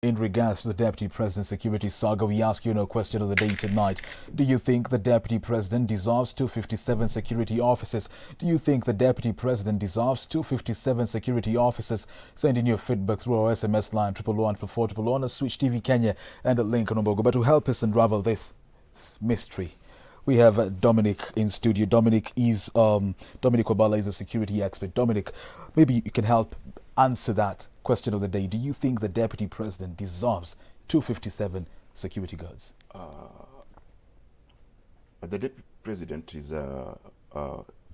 In regards to the Deputy President's security saga, we ask you a question of the day tonight. Do you think the Deputy President deserves 257 security officers? Do you think the Deputy President deserves 257 security officers? Send in your feedback through our SMS line 111 Switch TV Kenya and a link on Obogo. But to help us unravel this mystery, we have Dominic in studio. Dominic Obala is a security expert. Dominic, maybe you can help answer that question of the day. Do you think the Deputy President deserves 257 security guards? The Deputy President is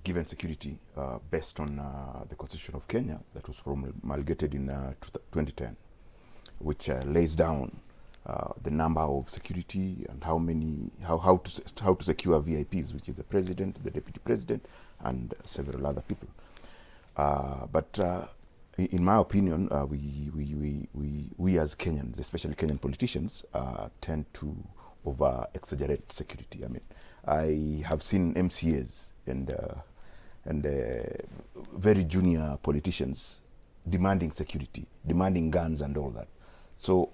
given security based on the Constitution of Kenya that was promulgated in 2010, which lays down the number of security and how to secure VIPs, which is the President, the Deputy President, and several other people. But in my opinion, we as Kenyans, especially Kenyan politicians, tend to over-exaggerate security. I mean, I have seen MCAs and very junior politicians demanding security, demanding guns and all that. So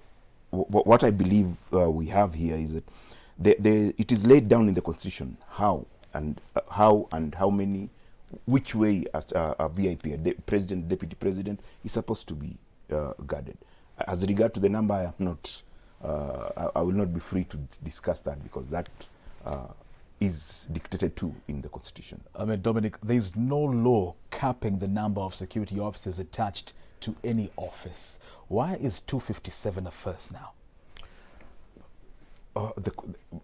what I believe we have here is that it is laid down in the Constitution how many, which way a VIP, president, deputy president, is supposed to be guarded. As regard to the number, I am not. I will not be free to discuss that because that is dictated to in the Constitution. I mean, Dominic, there is no law capping the number of security officers attached to any office. Why is 257 a first now?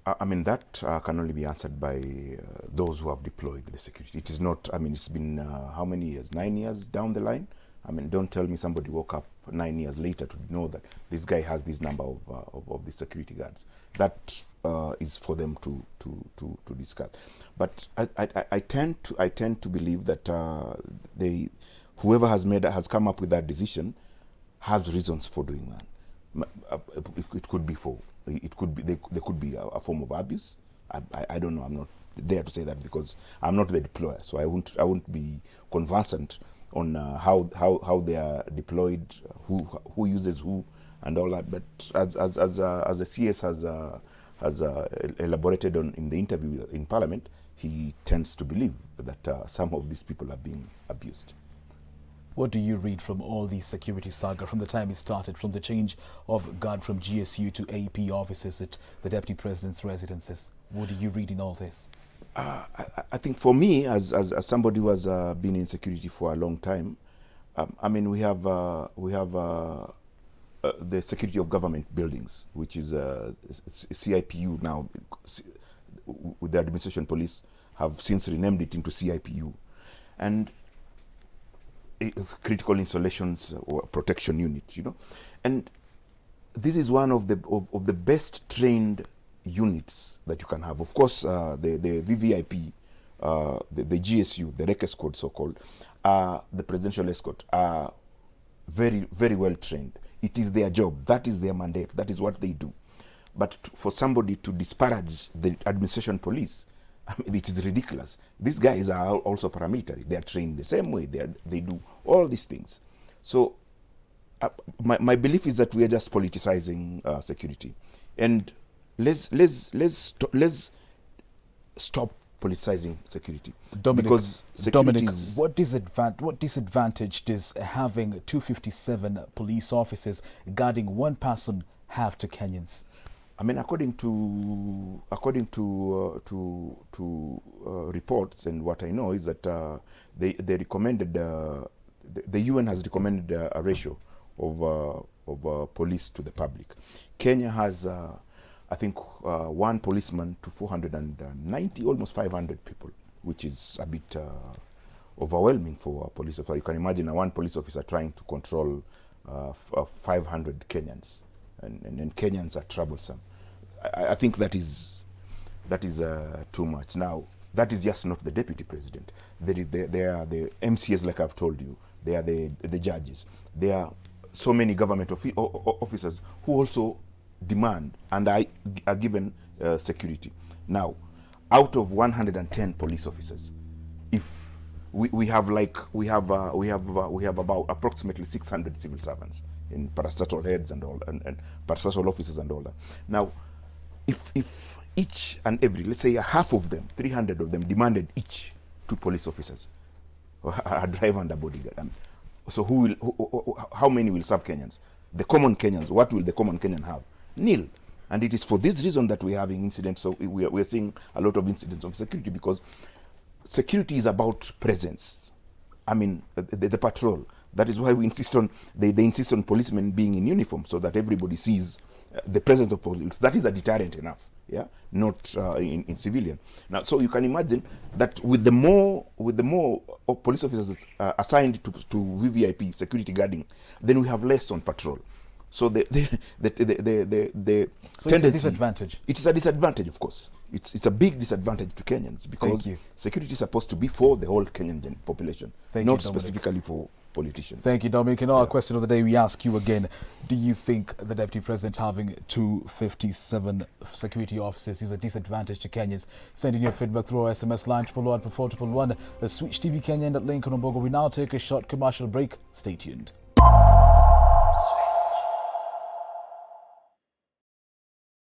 I mean, that can only be answered by those who have deployed the security. It is not, I mean, it's been how many years? 9 years down the line? I mean, don't tell me somebody woke up 9 years later to know that this guy has this number of the security guards. That is for them to discuss. But I tend to believe that whoever has come up with that decision has reasons for doing that. It could be there could be a form of abuse. I don't know. I'm not there to say that because I'm not the deployer, so I won't be conversant on how they are deployed, who uses who, and all that. But as the CS has elaborated on in the interview in Parliament, he tends to believe that some of these people are being abused. What do you read from all these security saga from the time it started, from the change of guard from GSU to AP offices at the Deputy President's residences? What do you read in all this? I think for me, as somebody who has been in security for a long time, I mean, we have the security of government buildings, which is CIPU now. With the administration police have since renamed it into CIPU, and it's critical installations or protection unit, you know, and this is one of the best trained units that you can have. Of course, the VVIP, the GSU, the REC escort, so-called, the presidential escort, are very, very well trained. It is their job. That is their mandate. That is what they do. But for somebody to disparage the administration police, I mean, it is ridiculous. These guys are also paramilitary. They are trained the same way. They do all these things. So my belief is that we are just politicizing security, and let's stop politicizing security. Dominic, because security what disadvantage does having 257 police officers guarding one person have to Kenyans? I mean, according to reports, and what I know is that they recommended the UN has recommended a ratio of police to the public. Kenya has, I think, one policeman to 490, almost 500 people, which is a bit overwhelming for a police officer. You can imagine one police officer trying to control 500 Kenyans, and Kenyans are troublesome. I think that is too much. Now, that is just not the deputy president. They are the MCAs, like I've told you. They are the judges. There are so many government officers who also demand and are given security. Now, out of 110 police officers, if we have about approximately 600 civil servants in parastatal heads and all, and parastatal officers and all that. Now, if each and every, let's say half of them, 300 of them, demanded each 2 police officers, or a driver and a bodyguard, so how many will serve Kenyans? The common Kenyans, what will the common Kenyan have? Nil. And it is for this reason that we're having incidents. So we're seeing a lot of incidents of security, because security is about presence. I mean, the patrol. That is why we insist on, they insist on policemen being in uniform, so that everybody sees the presence of police. That is a deterrent enough, yeah, not in civilian. Now, so you can imagine that with the more police officers assigned to VVIP security guarding, then we have less on patrol. So the So tendency, it's a disadvantage. It is a disadvantage, of course. It's a big disadvantage to Kenyans, because security is supposed to be for the whole Kenyan population, not specifically for politicians. Thank you, Dominic. And our question of the day, we ask you again, do you think the Deputy President having 257 security officers is a disadvantage to Kenyans? Send in your feedback through our SMS line 111 Switch TV Kenya and at Lincoln Ombogo. We now take a short commercial break. Stay tuned.